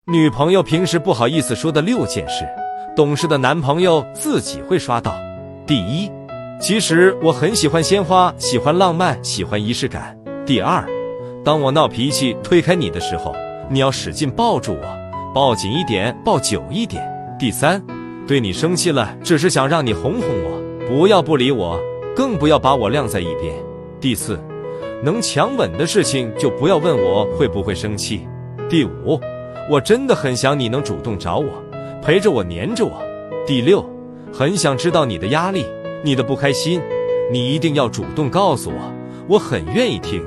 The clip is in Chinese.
女朋友平时不好意思说的6件事，懂事的男朋友自己会刷到。第一，其实我很喜欢鲜花，喜欢浪漫，喜欢仪式感。第二，当我闹脾气推开你的时候，你要使劲抱住我，抱紧一点，抱久一点。第三，对你生气了，只是想让你哄哄我，不要不理我，更不要把我晾在一边。第四，能强吻的事情就不要问我会不会生气。第五，我真的很想你能主动找我，陪着我，黏着我。第六，很想知道你的压力，你的不开心，你一定要主动告诉我，我很愿意听。